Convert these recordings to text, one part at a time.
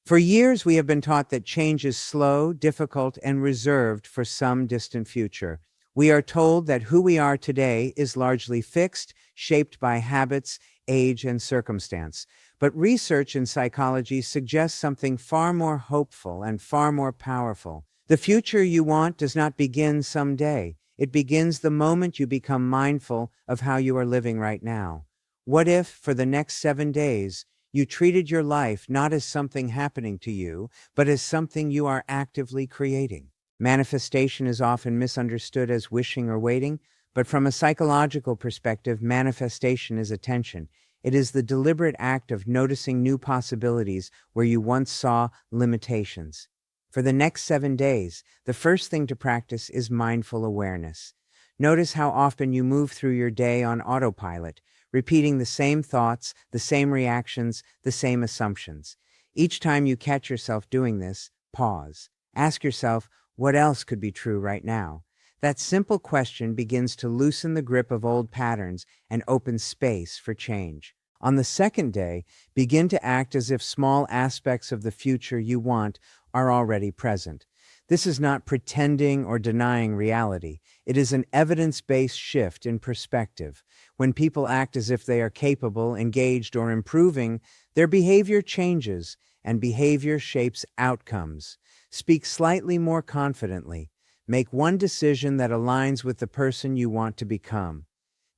For years, we have been taught that change is slow, difficult, and reserved for some distant future. We are told that who we are today is largely fixed, shaped by habits, age, and circumstance. But research in psychology suggests something far more hopeful and far more powerful. The future you want does not begin someday. It begins the moment you become mindful of how you are living right now. What if, for the next 7 days, you treated your life not as something happening to you, but as something you are actively creating? Manifestation is often misunderstood as wishing or waiting, but from a psychological perspective, manifestation is attention. It is the deliberate act of noticing new possibilities where you once saw limitations. For the next 7 days, the first thing to practice is mindful awareness. Notice how often you move through your day on autopilot, repeating the same thoughts, the same reactions, the same assumptions. Each time you catch yourself doing this, pause. Ask yourself, what else could be true right now? That simple question begins to loosen the grip of old patterns and open space for change. On the second day, begin to act as if small aspects of the future you want are already present. This is not pretending or denying reality. It is an evidence-based shift in perspective. When people act as if they are capable, engaged, or improving, their behavior changes, and behavior shapes outcomes. Speak slightly more confidently. Make one decision that aligns with the person you want to become.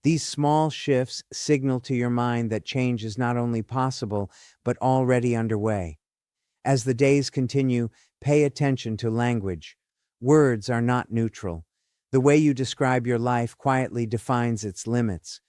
These small shifts signal to your mind that change is not only possible, but already underway. As the days continue, pay attention to language. Words are not neutral. The way you describe your life quietly defines its limits.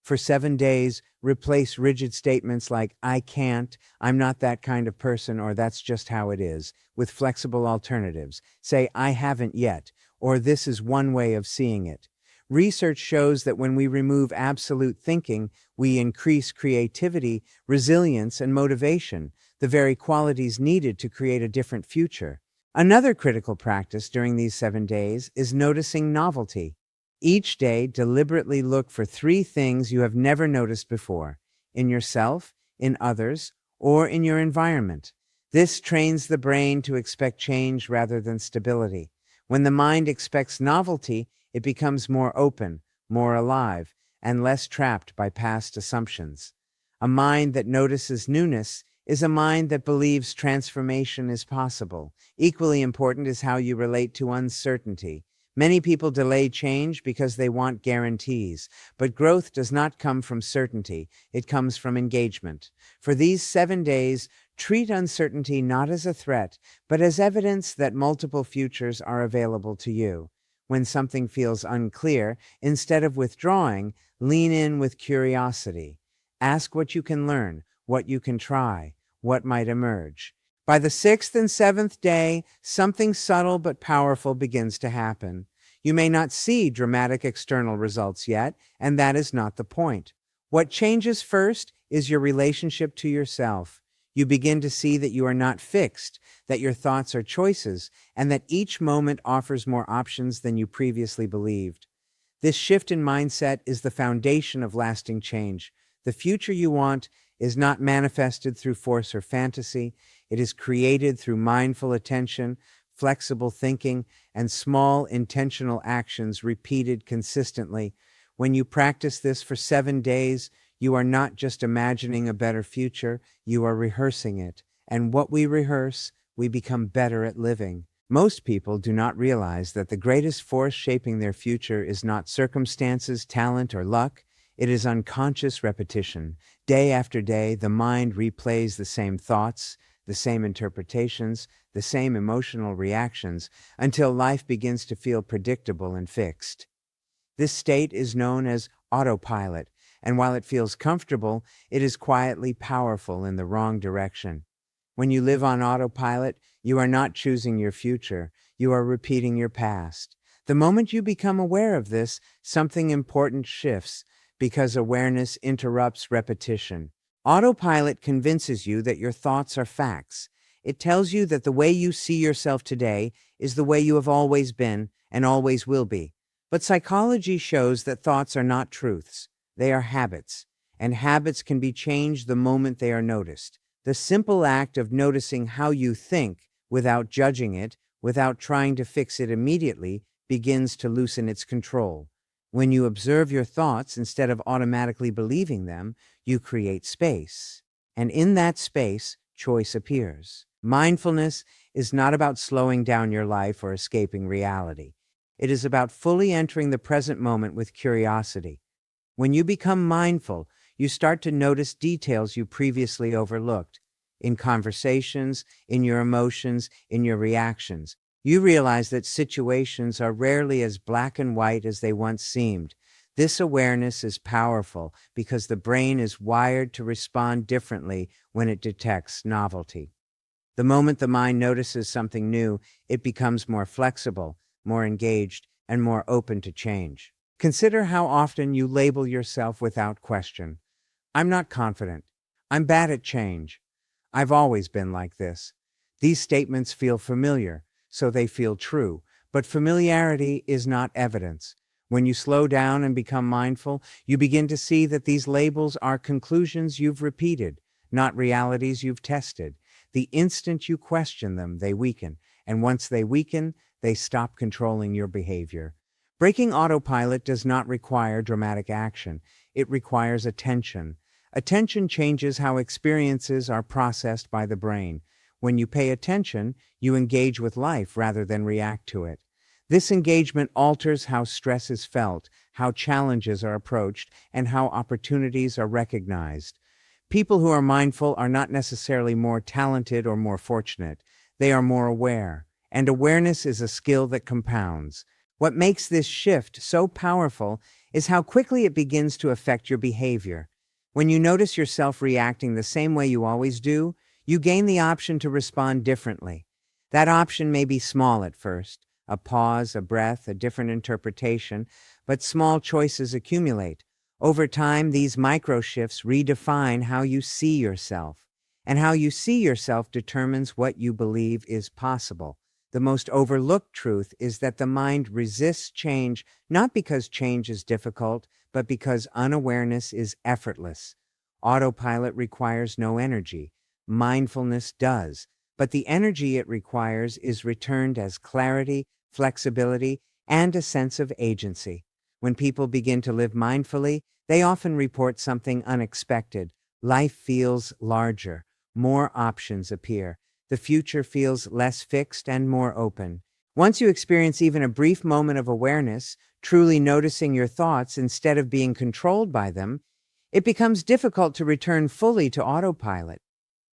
For 7 days, replace rigid statements like, I can't, I'm not that kind of person, or that's just how it is, with flexible alternatives. Say, I haven't yet, or this is one way of seeing it. Research shows that when we remove absolute thinking, we increase creativity, resilience, and motivation, the very qualities needed to create a different future. Another critical practice during these 7 days is noticing novelty. Each day, deliberately look for 3 things you have never noticed before, in yourself, in others, or in your environment. This trains the brain to expect change rather than stability. When the mind expects novelty, it becomes more open, more alive, and less trapped by past assumptions. A mind that notices newness is a mind that believes transformation is possible. Equally important is how you relate to uncertainty. Many people delay change because they want guarantees, but growth does not come from certainty, it comes from engagement. For these 7 days, treat uncertainty not as a threat, but as evidence that multiple futures are available to you. When something feels unclear, instead of withdrawing, lean in with curiosity. Ask what you can learn, what you can try, what might emerge. By the 6th and 7th day, something subtle but powerful begins to happen. You may not see dramatic external results yet, and that is not the point. What changes first is your relationship to yourself. You begin to see that you are not fixed, that your thoughts are choices, and that each moment offers more options than you previously believed. This shift in mindset is the foundation of lasting change. The future you want is not manifested through force or fantasy. It is created through mindful attention, flexible thinking, and small intentional actions repeated consistently. When you practice this for 7 days, you are not just imagining a better future, you are rehearsing it. And what we rehearse, we become better at living. Most people do not realize that the greatest force shaping their future is not circumstances, talent, or luck. It is unconscious repetition. Day after day, the mind replays the same thoughts, the same interpretations, the same emotional reactions, until life begins to feel predictable and fixed. This state is known as autopilot, and while it feels comfortable, it is quietly powerful in the wrong direction. When you live on autopilot, you are not choosing your future, you are repeating your past. The moment you become aware of this, something important shifts, because awareness interrupts repetition. Autopilot convinces you that your thoughts are facts. It tells you that the way you see yourself today is the way you have always been and always will be. But psychology shows that thoughts are not truths. They are habits, and habits can be changed the moment they are noticed. The simple act of noticing how you think without judging it, without trying to fix it immediately, begins to loosen its control. When you observe your thoughts instead of automatically believing them, you create space. And in that space, choice appears. Mindfulness is not about slowing down your life or escaping reality. It is about fully entering the present moment with curiosity. When you become mindful, you start to notice details you previously overlooked. In conversations, in your emotions, in your reactions. You realize that situations are rarely as black and white as they once seemed. This awareness is powerful because the brain is wired to respond differently when it detects novelty. The moment the mind notices something new, it becomes more flexible, more engaged, and more open to change. Consider how often you label yourself without question. I'm not confident. I'm bad at change. I've always been like this. These statements feel familiar, so they feel true, but familiarity is not evidence. When you slow down and become mindful, you begin to see that these labels are conclusions you've repeated, not realities you've tested. The instant you question them, they weaken, and once they weaken, they stop controlling your behavior. Breaking autopilot does not require dramatic action. It requires attention. Attention changes how experiences are processed by the brain. When you pay attention, you engage with life rather than react to it. This engagement alters how stress is felt, how challenges are approached, and how opportunities are recognized. People who are mindful are not necessarily more talented or more fortunate. They are more aware, and awareness is a skill that compounds. What makes this shift so powerful is how quickly it begins to affect your behavior. When you notice yourself reacting the same way you always do, you gain the option to respond differently. That option may be small at first, a pause, a breath, a different interpretation, but small choices accumulate. Over time, these micro shifts redefine how you see yourself, and how you see yourself determines what you believe is possible. The most overlooked truth is that the mind resists change not because change is difficult, but because unawareness is effortless. Autopilot requires no energy. Mindfulness does, but the energy it requires is returned as clarity, flexibility, and a sense of agency. When people begin to live mindfully, they often report something unexpected. Life feels larger. More options appear. The future feels less fixed and more open. Once you experience even a brief moment of awareness, truly noticing your thoughts instead of being controlled by them, it becomes difficult to return fully to autopilot.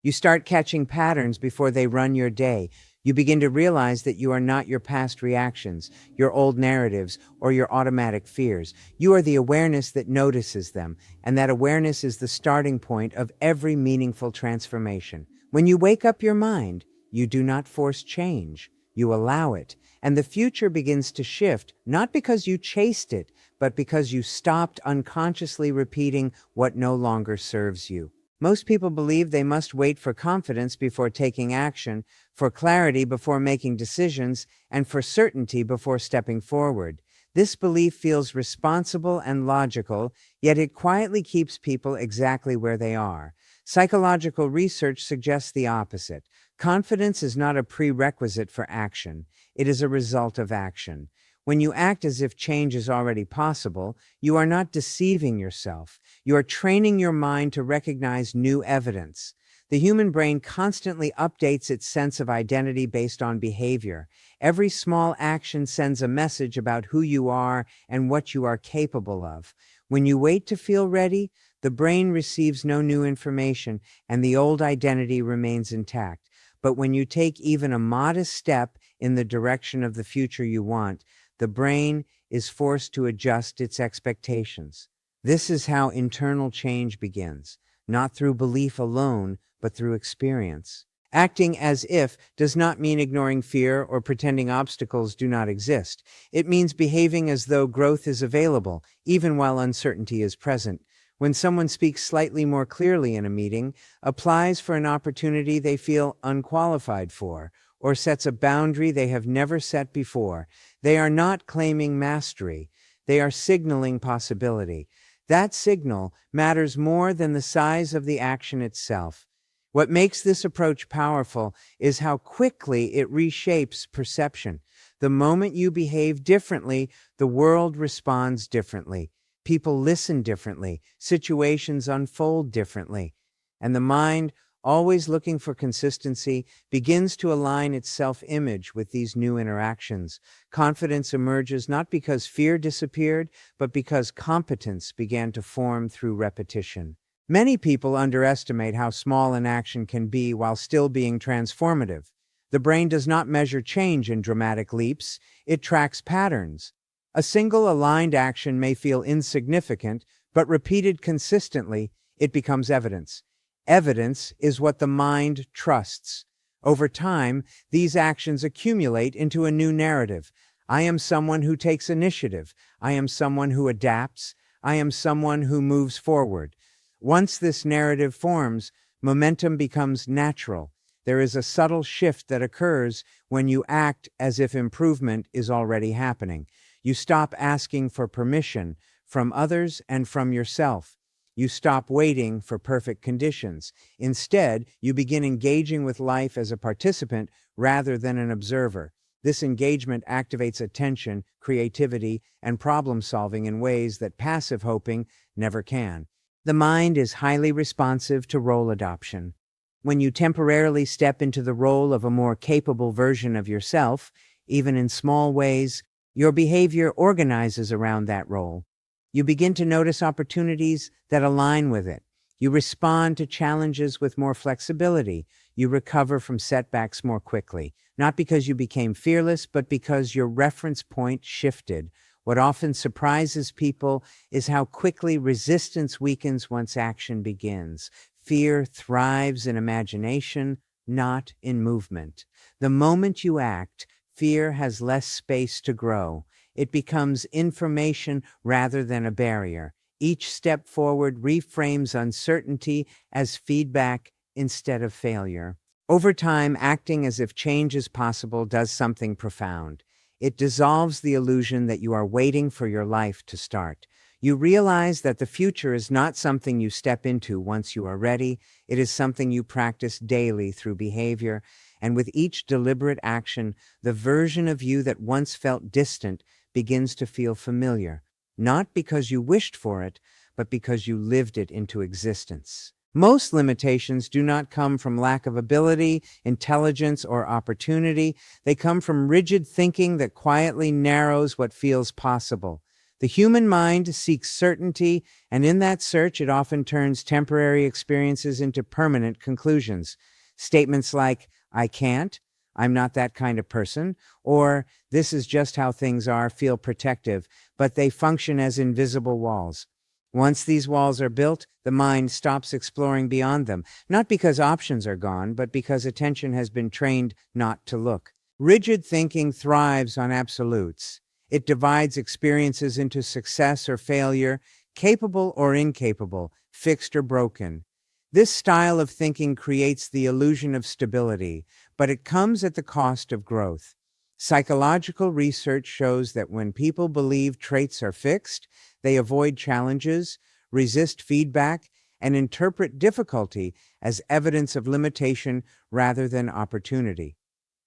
You start catching patterns before they run your day. You begin to realize that you are not your past reactions, your old narratives, or your automatic fears. You are the awareness that notices them, and that awareness is the starting point of every meaningful transformation. When you wake up your mind, you do not force change. You allow it, and the future begins to shift, not because you chased it, but because you stopped unconsciously repeating what no longer serves you. Most people believe they must wait for confidence before taking action, for clarity before making decisions, and for certainty before stepping forward. This belief feels responsible and logical, yet it quietly keeps people exactly where they are. Psychological research suggests the opposite. Confidence is not a prerequisite for action. It is a result of action. When you act as if change is already possible, you are not deceiving yourself. You are training your mind to recognize new evidence. The human brain constantly updates its sense of identity based on behavior. Every small action sends a message about who you are and what you are capable of. When you wait to feel ready, the brain receives no new information and the old identity remains intact. But when you take even a modest step in the direction of the future you want, the brain is forced to adjust its expectations. This is how internal change begins, not through belief alone, but through experience. Acting as if does not mean ignoring fear or pretending obstacles do not exist. It means behaving as though growth is available, even while uncertainty is present. When someone speaks slightly more clearly in a meeting, applies for an opportunity they feel unqualified for, or sets a boundary they have never set before, they are not claiming mastery. They are signaling possibility. That signal matters more than the size of the action itself. What makes this approach powerful is how quickly it reshapes perception. The moment you behave differently, the world responds differently. People listen differently. Situations unfold differently. And the mind, always looking for consistency, begins to align its self-image with these new interactions. Confidence emerges not because fear disappeared, but because competence began to form through repetition. Many people underestimate how small an action can be while still being transformative. The brain does not measure change in dramatic leaps, it tracks patterns. A single aligned action may feel insignificant, but repeated consistently, it becomes evidence. Evidence is what the mind trusts. Over time, these actions accumulate into a new narrative. I am someone who takes initiative. I am someone who adapts. I am someone who moves forward. Once this narrative forms, momentum becomes natural. There is a subtle shift that occurs when you act as if improvement is already happening. You stop asking for permission from others and from yourself. You stop waiting for perfect conditions. Instead, you begin engaging with life as a participant rather than an observer. This engagement activates attention, creativity, and problem-solving in ways that passive hoping never can. The mind is highly responsive to role adoption. When you temporarily step into the role of a more capable version of yourself, even in small ways, your behavior organizes around that role. You begin to notice opportunities that align with it. You respond to challenges with more flexibility. You recover from setbacks more quickly, not because you became fearless, but because your reference point shifted. What often surprises people is how quickly resistance weakens once action begins. Fear thrives in imagination, not in movement. The moment you act, fear has less space to grow. It becomes information rather than a barrier. Each step forward reframes uncertainty as feedback instead of failure. Over time, acting as if change is possible does something profound. It dissolves the illusion that you are waiting for your life to start. You realize that the future is not something you step into once you are ready. It is something you practice daily through behavior. And with each deliberate action, the version of you that once felt distant begins to feel familiar. Not because you wished for it, but because you lived it into existence. Most limitations do not come from lack of ability, intelligence, or opportunity. They come from rigid thinking that quietly narrows what feels possible. The human mind seeks certainty, and in that search, it often turns temporary experiences into permanent conclusions. Statements like, "I can't," "I'm not that kind of person," or "this is just how things are," feel protective, but they function as invisible walls. Once these walls are built, the mind stops exploring beyond them, not because options are gone, but because attention has been trained not to look. Rigid thinking thrives on absolutes. It divides experiences into success or failure, capable or incapable, fixed or broken. This style of thinking creates the illusion of stability, but it comes at the cost of growth. Psychological research shows that when people believe traits are fixed, they avoid challenges, resist feedback, and interpret difficulty as evidence of limitation rather than opportunity.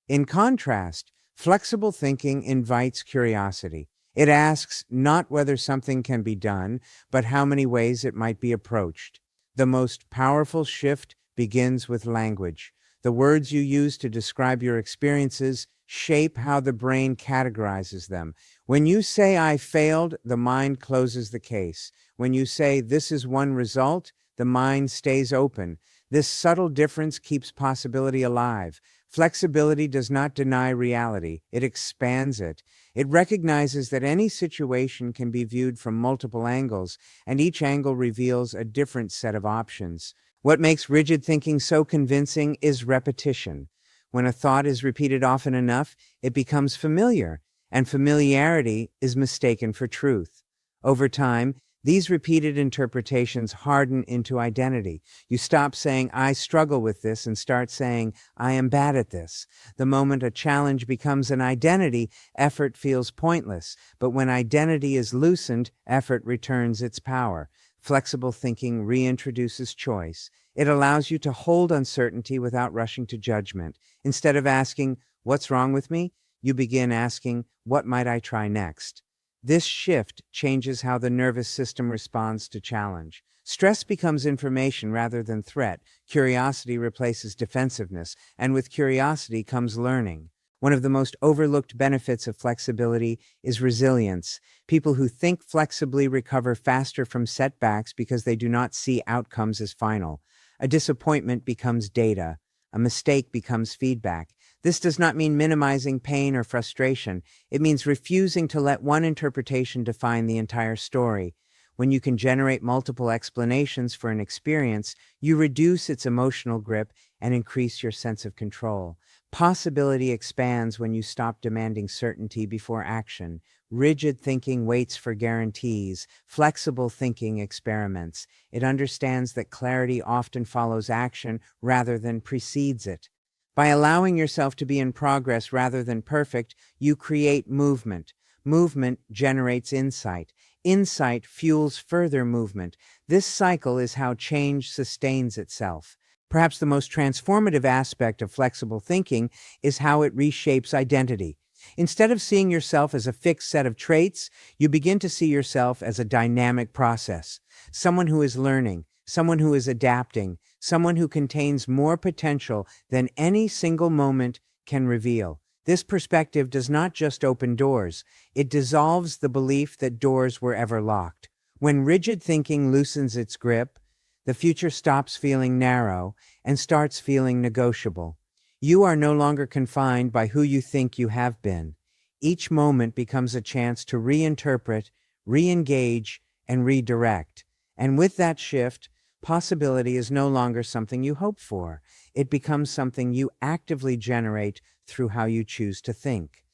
In contrast, flexible thinking invites curiosity. It asks not whether something can be done, but how many ways it might be approached. The most powerful shift begins with language. The words you use to describe your experiences shape how the brain categorizes them. When you say, "I failed," the mind closes the case. When you say, "This is one result," the mind stays open. This subtle difference keeps possibility alive. Flexibility does not deny reality, it expands it. It recognizes that any situation can be viewed from multiple angles, and each angle reveals a different set of options. What makes rigid thinking so convincing is repetition. When a thought is repeated often enough, it becomes familiar, and familiarity is mistaken for truth. Over time, these repeated interpretations harden into identity. You stop saying, "I struggle with this," and start saying, "I am bad at this." The moment a challenge becomes an identity, effort feels pointless. But when identity is loosened, effort returns its power. Flexible thinking reintroduces choice. It allows you to hold uncertainty without rushing to judgment. Instead of asking, "What's wrong with me?" you begin asking, "What might I try next?" This shift changes how the nervous system responds to challenge. Stress becomes information rather than threat. Curiosity replaces defensiveness, and with curiosity comes learning. One of the most overlooked benefits of flexibility is resilience. People who think flexibly recover faster from setbacks because they do not see outcomes as final. A disappointment becomes data. A mistake becomes feedback. This does not mean minimizing pain or frustration. It means refusing to let one interpretation define the entire story. When you can generate multiple explanations for an experience, you reduce its emotional grip and increase your sense of control. Possibility expands when you stop demanding certainty before action. Rigid thinking waits for guarantees. Flexible thinking experiments. It understands that clarity often follows action rather than precedes it. By allowing yourself to be in progress rather than perfect, you create movement. Movement generates insight. Insight fuels further movement. This cycle is how change sustains itself. Perhaps the most transformative aspect of flexible thinking is how it reshapes identity. Instead of seeing yourself as a fixed set of traits, you begin to see yourself as a dynamic process. Someone who is learning, someone who is adapting, someone who contains more potential than any single moment can reveal. This perspective does not just open doors, it dissolves the belief that doors were ever locked. When rigid thinking loosens its grip, the future stops feeling narrow and starts feeling negotiable. You are no longer confined by who you think you have been. Each moment becomes a chance to reinterpret, re-engage, and redirect. And with that shift, possibility is no longer something you hope for. It becomes something you actively generate through how you choose to think.